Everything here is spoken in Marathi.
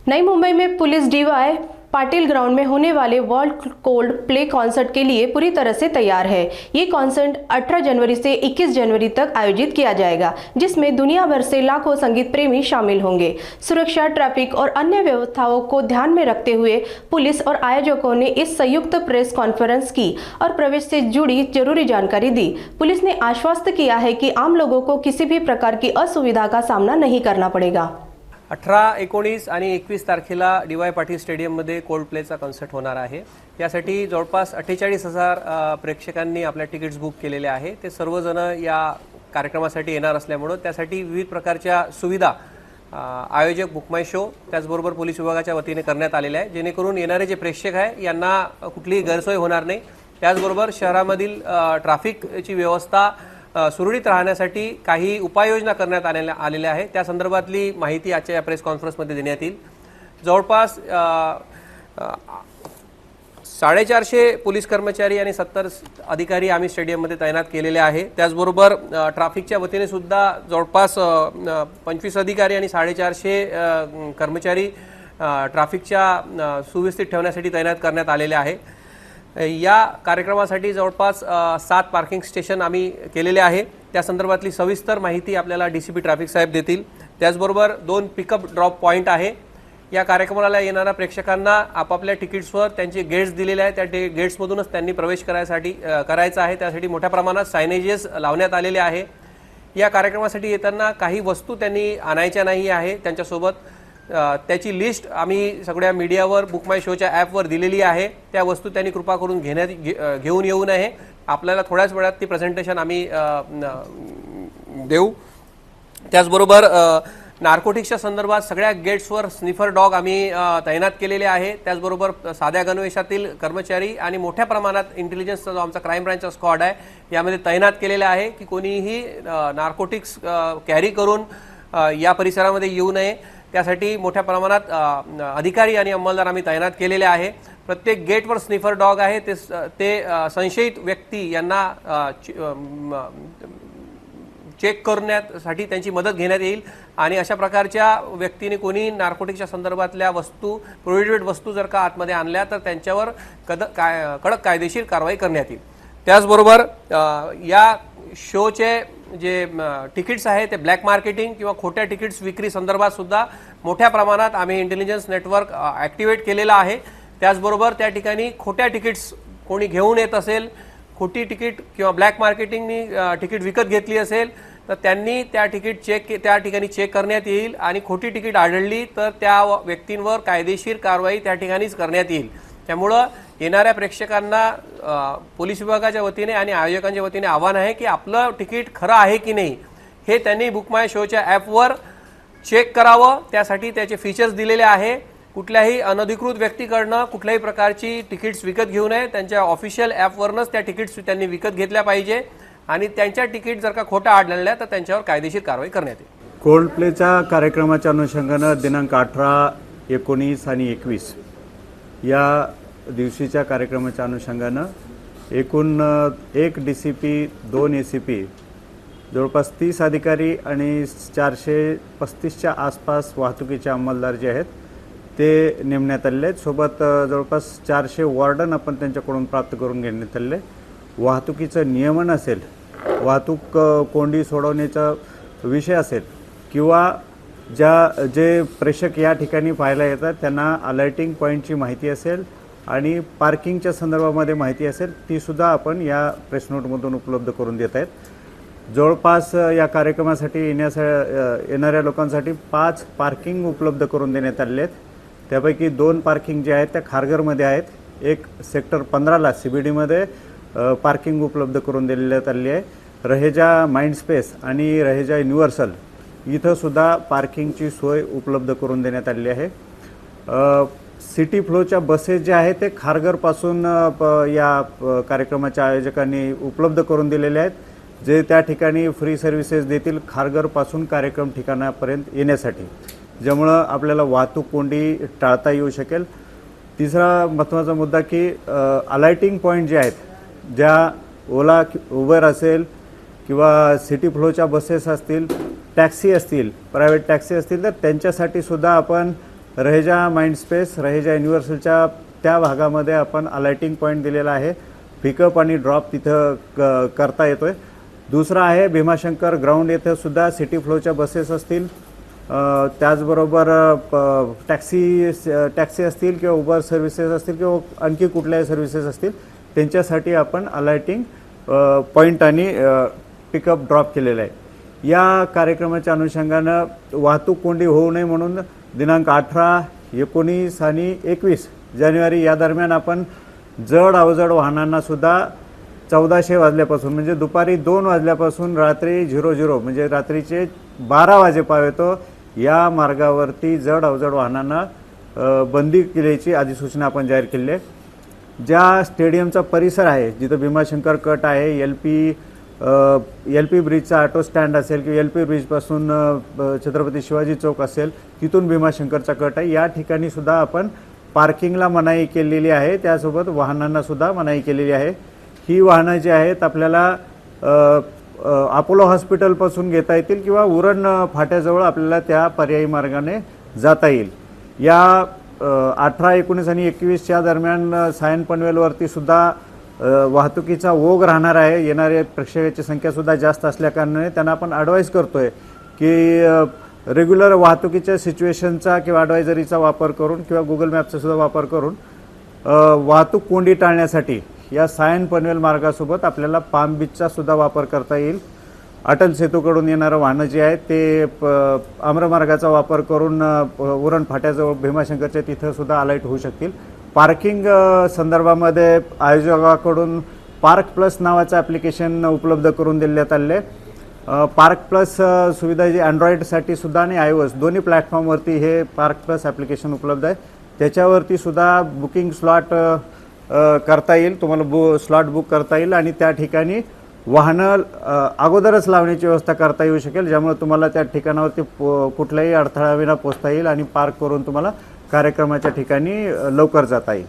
नई मुंबई में पुलिस डीवाई पाटिल ग्राउंड में होने वाले वर्ल्ड कोल्ड प्ले कॉन्सर्ट के लिए पूरी तरह से तैयार है। ये कॉन्सर्ट 18 जनवरी से 21 जनवरी तक आयोजित किया जाएगा, जिसमें दुनिया भर से लाखों संगीत प्रेमी शामिल होंगे। सुरक्षा, ट्रैफिक और अन्य व्यवस्थाओं को ध्यान में रखते हुए पुलिस और आयोजकों ने इस संयुक्त प्रेस कॉन्फ्रेंस की और प्रवेश से जुड़ी जरूरी जानकारी दी। पुलिस ने आश्वस्त किया है कि आम लोगों को किसी भी प्रकार की असुविधा का सामना नहीं करना पड़ेगा। 18, 19 आणि 21 तारखेला डी.वाय. पाटील स्टेडियममध्ये कोल्ड प्लेचा कॉन्सर्ट होणार आहे। यासाठी जवळपास 48,000 प्रेक्षकांनी आपल्या तिकीट्स बुक केलेले आहे। ते सर्वजण या कार्यक्रमासाठी येणार असल्यामुळे त्यासाठी विविध प्रकारच्या सुविधा आयोजक बुक माय शो त्याचबरोबर पोलीस विभागाच्या वतीने करण्यात आलेल्या आहे, जेणेकरून येणारे जे प्रेक्षक आहे यांना कुठलीही गैरसोय होणार नाही। त्याचबरोबर शहरामधील ट्रॅफिकची व्यवस्था सुरळीत राहण्यासाठी काही उपाययोजना करण्यात आलेल्या आहेत। त्या संदर्भातली माहिती आजच्या या प्रेस कॉन्फरन्समध्ये देण्यात येईल। जवळपास 450 पोलीस कर्मचारी आणि 70 अधिकारी आम्ही स्टेडियममध्ये तैनात केलेले आहे। त्याचबरोबर ट्रॅफिकच्या वतीने सुद्धा जवळपास 25 अधिकारी आणि 450 कर्मचारी ट्रॅफिकच्या सुव्यवस्थित ठेवण्यासाठी तैनात करण्यात आलेले आहे। या कार्यक्रमासाठी जवळपास 7 पार्किंग स्टेशन आम्ही केलेले आहे। त्या संदर्भातली सविस्तर माहिती आपल्याला डीसीपी ट्रॅफिक साहेब देतील। त्याचबरोबर 2 पिकअप ड्रॉप पॉइंट आहे। या कार्यक्रमाला येणाऱ्या प्रेक्षकांना आपापल्या तिकीट्सवर त्यांचे गेट्स दिलेले आहेत, त्या गेट्समधूनच त्यांनी प्रवेश करायचा आहे। त्यासाठी मोठ्या प्रमाणात सायनेजेस लावण्यात आलेले आहे। या कार्यक्रमासाठी येताना काही वस्तू त्यांनी आणायच्या नाही आहे, त्यांच्यासोबत त्याची लिस्ट आम्ही सगळ्या मीडियावर बुक माय शोच्या ॲपवर दिलेली आहे। त्या वस्तू त्यांनी कृपा करून घेऊन येऊ नये। आपल्याला थोड्याच वेळात ती प्रेझेंटेशन आम्ही देऊ। त्याचबरोबर नार्कोटिक्सच्या संदर्भात सगळ्या गेट्सवर स्निफर डॉग आम्ही तैनात केलेले आहे। त्याचबरोबर साध्या गणवेशातील कर्मचारी आणि मोठ्या प्रमाणात इंटेलिजन्सचा जो आमचा क्राईम ब्रांचचा स्क्वॉड आहे यामध्ये तैनात केलेला आहे की कोणीही नार्कोटिक्स कॅरी करून या परिसरामध्ये येऊ नये। त्यासाठी मोठ्या प्रमाणात अधिकारी आणि अंमलदार आम्ही तैनात केलेले आहे। प्रत्येक गेटवर स्निफर डॉग आहे, ते संशयित व्यक्ती यांना चेक करण्यासाठी त्यांची मदत घेण्यात येईल आणि अशा प्रकारच्या व्यक्तीने कोणी नार्कोटिक्सच्या संदर्भातल्या वस्तू, प्रोहिबिटेड वस्तू जर का आतमध्ये आणल्या तर त्यांच्यावर कडक कायदेशीर कारवाई करण्यात येईल। त्याचबरोबर या शोचे जे तिकीट्स आहे ते ब्लॅक मार्केटिंग किंवा खोट्या तिकीट्स विक्री संदर्भात सुद्धा मोठ्या प्रमाणात आम्ही इंटेलिजन्स नेटवर्क ॲक्टिवेट केलेला आहे। त्याचबरोबर त्या ठिकाणी खोट्या तिकीट्स कोणी घेऊन येत असेल, खोटी तिकीट किंवा ब्लॅक मार्केटिंगनी तिकीट विकत घेतली असेल तर त्यांनी त्या ठिकाणी चेक करण्यात येईल आणि खोटी तिकीट आढळली तर त्या व्यक्तींवर कायदेशीर कारवाई त्या ठिकाणीच करण्यात येईल। त्यामुळे येणाऱ्या प्रेक्षकांना पोलीस विभागाच्या वतीने आणि आयोजकांच्या वतीने आव्हान आहे की आपलं तिकीट खरं आहे की नाही हे त्यांनी बुक माय शोच्या ॲपवर चेक करावं। त्यासाठी त्याचे फीचर्स दिलेले आहे। कुठल्याही अनधिकृत व्यक्तीकडनं कुठल्याही प्रकारची तिकीट्स विकत घेऊ नये, त्यांच्या ऑफिशियल ॲपवरनच त्या तिकीट्स त्यांनी विकत घेतल्या पाहिजे आणि त्यांच्या तिकीट जर का खोटा आढळल्या तर त्यांच्यावर कायदेशीर कारवाई करण्यात येईल। कोल्ड प्लेच्या कार्यक्रमाच्या अनुषंगानं दिनांक 18, 19 आणि 21 या दिवशीच्या कार्यक्रमाच्या अनुषंगानं एकूण 1 डीसीपी, 2 एसीपी, जवळपास 30 अधिकारी आणि 435च्या आसपास वाहतुकीचे अंमलदार जे आहेत ते नेमण्यात आलेले आहेत। सोबत जवळपास 400 वॉर्डन आपण त्यांच्याकडून प्राप्त करून घेण्यात आलेले। वाहतुकीचं नियमन असेल, वाहतूक कोंडी सोडवण्याचा विषय असेल किंवा जे प्रेक्षक या ठिकाणी पाहायला येतात त्यांना अलर्टिंग पॉईंटची माहिती असेल आणि पार्किंगच्या संदर्भामध्ये माहिती असेल ती सुद्धा आपण या प्रेस नोटमधून उपलब्ध करून देत आहेत। जवळपास या कार्यक्रमासाठी येणाऱ्या लोकांसाठी 5 पार्किंग उपलब्ध करून देण्यात आलेले आहेत। त्यापैकी 2 पार्किंग जे आहेत त्या खारघरमध्ये आहेत, एक सेक्टर 15ला CBDमध्ये पार्किंग उपलब्ध करून देण्यात आलेली आहे। रहेजा माइंडस्पेस आणि रहेजा युनिव्हर्सल इथं सुद्धा पार्किंगची सोय उपलब्ध करून देण्यात आलेली आहे। सिटी फ्लोच्या बसेस जे आहेत ते खारघरपासून या कार्यक्रमाच्या आयोजकांनी उपलब्ध करून दिलेले आहेत, जे त्या ठिकाणी फ्री सर्व्हिसेस देतील खारघरपासून कार्यक्रम ठिकाणापर्यंत येण्यासाठी, ज्यामुळं आपल्याला वाहतूक कोंडी टाळता येऊ शकेल। तिसरा महत्त्वाचा मुद्दा की अलर्टिंग पॉईंट जे आहेत, ज्या ओला उबर असेल किंवा सिटी फ्लोच्या बसेस असतील, टॅक्सी असतील, प्रायव्हेट टॅक्सी असतील तर त्यांच्यासाठी सुद्धा आपण रहेजा माइंडस्पेस, रहेजा युनिव्हर्सलच्या त्या भागामध्ये आपण अलाइटिंग पॉईंट दिलेला आहे. पिकअप आणि ड्रॉप तिथं करता येतोय. दुसरा आहे भीमाशंकर ग्राउंड, येथे सुद्धा सिटी फ्लोच्या बसेस असतील, त्याचबरोबर टॅक्सी असतील किंवा उबर सर्व्हिसेस असतील किंवा आणखी कुठल्याही सर्व्हिसेस असतील, त्यांच्यासाठी आपण अलाइटिंग पॉईंट आणि पिकअप ड्रॉप केलेलं आहे. या कार्यक्रमाच्या अनुषंगानं वाहतूक कोंडी होऊ नये म्हणून दिनांक 18, 19 आणि 21 जानेवारी या दरम्यान आपण जड अवजड वाहनांना सुद्धा 1400 वाजल्यापासून म्हणजे दुपारी 2 वाजल्यापासून रात्री 00 म्हणजे रात्रीचे 12 वाजेपर्यंत या मार्गावरती जड अवजड वाहनांना बंदी केल्याची अधिसूचना आपण जाहीर केली आहे. ज्या स्टेडियमचा परिसर आहे, जिथं भीमाशंकर कट आहे, एल पी ब्रिजचा ऑटो स्टँड असेल किंवा एल पी ब्रिजपासून छत्रपती शिवाजी चौक असेल, तिथून भीमाशंकरचा कट आहे, या ठिकाणी सुद्धा आपण पार्किंगला मनाई केलेली आहे. त्यासोबत वाहनांना सुद्धा मनाई केलेली आहे. ही वाहनं जी आहेत आपल्याला अपोलो हॉस्पिटलपासून घेता येतील किंवा उरण फाट्याजवळ आपल्याला त्या पर्यायी मार्गाने जाता येईल. या 18, 19 आणि 21च्या दरम्यान सायन पनवेलवरती सुद्धा वाहतुकीचा ओघ राहणार आहे. येणाऱ्या प्रेक्षकाची संख्यासुद्धा जास्त असल्याकारणाने त्यांना आपण ॲडवाईज करतोय की रेग्युलर वाहतुकीच्या सिच्युएशनचा किंवा ॲडवायझरीचा वापर करून किंवा गुगल मॅपचा सुद्धा वापर करून वाहतूक कोंडी टाळण्यासाठी या सायन पनवेल मार्गासोबत आपल्याला पाम बीचचा सुद्धा वापर करता येईल. अटल सेतूकडून येणारं वाहनं जे आहे ते आम्रमार्गाचा वापर करून उरण फाट्याजवळ भीमाशंकरच्या तिथं सुद्धा अलाइट होऊ शकतील. पार्किंग संदर्भामध्ये आयोजकाकडून पार्क प्लस नावाचं ॲप्लिकेशन उपलब्ध करून देण्यात आले. पार्क प्लस सुविधा जी अँड्रॉइडसाठी सुद्धा आणि iOS दोन्ही प्लॅटफॉर्मवरती हे पार्क प्लस ॲप्लिकेशन उपलब्ध आहे. त्याच्यावरती सुद्धा बुकिंग स्लॉट करता येईल, तुम्हाला स्लॉट बुक करता येईल आणि त्या ठिकाणी वाहनं अगोदरच लावण्याची व्यवस्था करता येऊ शकेल, ज्यामुळे तुम्हाला त्या ठिकाणावरती कुठल्याही अडथळाविना पोहोचता येईल आणि पार्क करून तुम्हाला कार्यक्रमाच्या ठिकाणी लवकर जाता येईल.